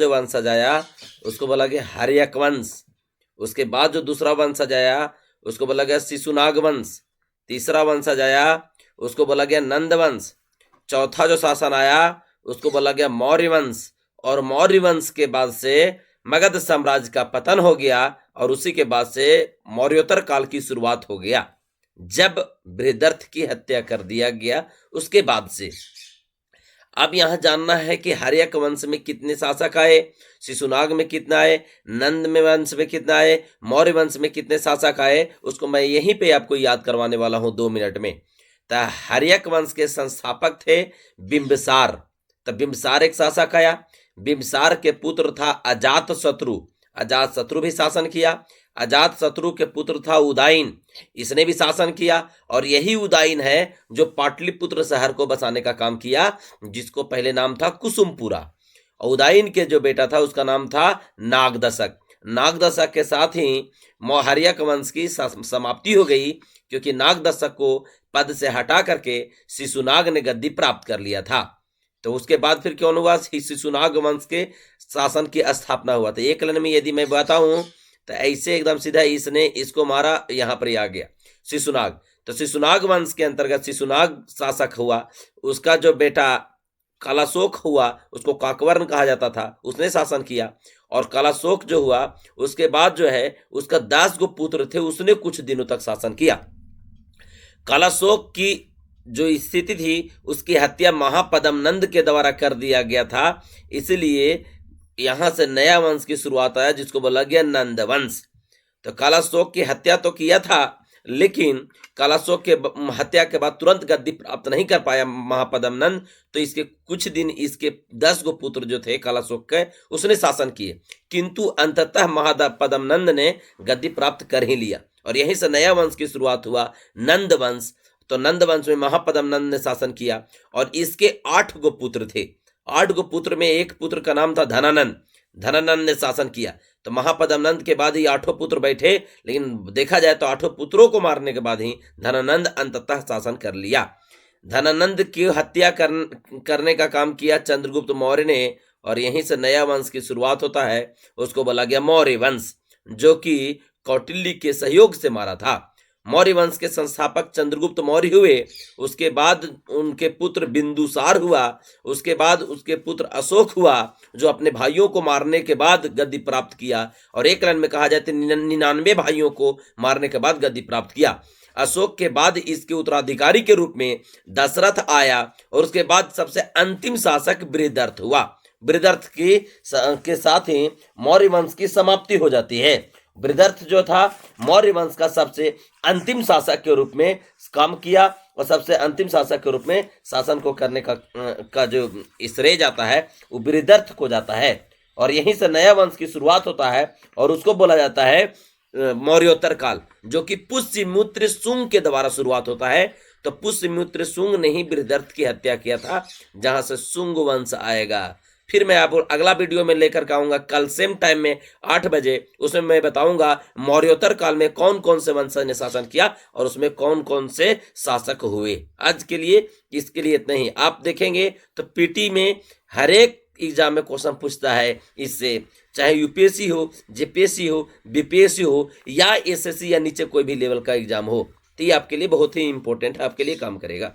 जो वंशज आया उसको बोला गया हर्यक वंश। उसके बाद जो दूसरा वंशज आया उसको बोला गया शिशुनाग वंश। तीसरा वंशज आया उसको बोला गया नंद वंश। चौथा जो शासन आया उसको बोला गया मौर्य वंश। और मौर्य वंश के बाद से मगध साम्राज्य का पतन हो गया और उसी के बाद से मौर्योत्तर काल की शुरुआत हो गया, जब बृहदर्थ की हत्या कर दिया गया उसके बाद से। अब यहां जानना है कि हर्यक वंश में कितने शासक आए, शिशुनाग में कितना आए, नंद में वंश में कितना आए, मौर्य वंश में कितने शासक आए, उसको मैं यहीं पे आपको याद करवाने वाला हूं 2 मिनट में। तो हर्यक वंश के संस्थापक थे बिंबिसार। तो बिंबिसार एक शासक आया। बिंबिसार के पुत्र था अजात शत्रु। अजात शत्रु भी शासन किया। अजात शत्रु के पुत्र था उदाइन, इसने भी शासन किया। और यही उदाइन है जो पाटलिपुत्र शहर को बसाने का काम किया, जिसको पहले नाम था कुसुमपुरा। उदाइन के जो बेटा था उसका नाम था नागदशक। नागदशक के साथ ही हर्यक वंश की समाप्ति हो गई, क्योंकि नागदशक को पद से हटा करके शिशुनाग ने गद्दी प्राप्त कर लिया था। तो उसके बाद फिर कौन हुआ, शिशुनाग वंश के शासन की स्थापना हुआ था। एक लाइन में यदि मैं बताऊं तो ऐसे एकदम सीधा इसने इसको मारा, यहां पर आ गया शिशुनाग। तो शिशुनाग वंश के अंतर्गत शिशुनाग शासक हुआ। उसका जो बेटा कलाशोक हुआ, उसको काकवर्ण कहा जाता था, उसने शासन किया। और कलाशोक जो हुआ उसके बाद जो है उसका 10 गो पुत्र थे, उसने कुछ दिनों तक शासन किया। कलाशोक की जो स्थिति थी उसकी हत्या महापदम नंद के द्वारा कर दिया गया था, इसलिए यहां से नया वंश की शुरुआत आया जिसको बोला गया नंद वंश। तो कलाशोक की हत्या तो किया था, लेकिन कलाशोक के हत्या के बाद तुरंत गद्दी प्राप्त नहीं कर पाया महापदम नंद। तो इसके कुछ दिन इसके 10 गो पुत्र जो थे कलाशोक के, उसने शासन किए, किंतु अंततः महापदम नंद ने गद्दी प्राप्त कर ही लिया। और यहीं से नया वंश की शुरुआत हुआ, नंद वंश। तो नंद वंश में महापदम नंद ने शासन किया और इसके 8 गो पुत्र थे। 8 गो पुत्र में एक पुत्र का नाम था धनानंद। धनानंद ने शासन किया। तो महापदम नंद के बाद ही 8 पुत्र बैठे, लेकिन देखा जाए तो 8 पुत्रों को मारने के बाद ही धनानंद अंततः शासन कर लिया। धनानंद की हत्या करने का काम किया चंद्रगुप्त मौर्य ने, और यहीं से नया वंश की शुरुआत होता है। उसको बोला गया मौर्य वंश, जो कि कौटिल्य के सहयोग से मारा था। मौर्य वंश के संस्थापक चंद्रगुप्त मौर्य हुए। उसके बाद उनके पुत्र बिंदुसार हुआ। उसके बाद उसके पुत्र अशोक हुआ, जो अपने भाइयों को मारने के बाद गद्दी प्राप्त किया। और एक लाइन में कहा जाए तो 99 भाइयों को मारने के बाद गद्दी प्राप्त किया। अशोक के बाद इसके उत्तराधिकारी के रूप में दशरथ आया। और उसके बाद सबसे अंतिम शासक बृहदर्थ हुआ। बृहदर्थ के साथ ही मौर्य वंश की समाप्ति हो जाती है। बृहदर्थ जो था मौर्य वंश का सबसे अंतिम शासक के रूप में काम किया, और सबसे अंतिम शासक के रूप में शासन को करने का जो श्रेय जाता है वो बृहदर्थ को जाता है। और यहीं से नया वंश की शुरुआत होता है, और उसको बोला जाता है मौर्योत्तर काल, जो कि पुष्यमित्र शुंग के द्वारा शुरुआत होता है। तो पुष्यमित्र शुंग ने ही बृहदर्थ की हत्या किया था, जहां से शुंग वंश आएगा। फिर मैं आपको अगला वीडियो में लेकर के आऊंगा कल सेम टाइम में 8 बजे। उसमें मैं बताऊंगा मौर्योत्तर काल में कौन कौन से वंशज ने शासन किया और उसमें कौन कौन से शासक हुए। आज के लिए इसके लिए इतना ही। आप देखेंगे तो पीटी में हर एक एग्जाम में क्वेश्चन पूछता है इससे, चाहे यूपीएससी हो, जेपीएससी हो, बीपीएससी हो या एसएससी या नीचे कोई भी लेवल का एग्जाम हो। तो ये आपके लिए बहुत ही इंपॉर्टेंट है, आपके लिए काम करेगा।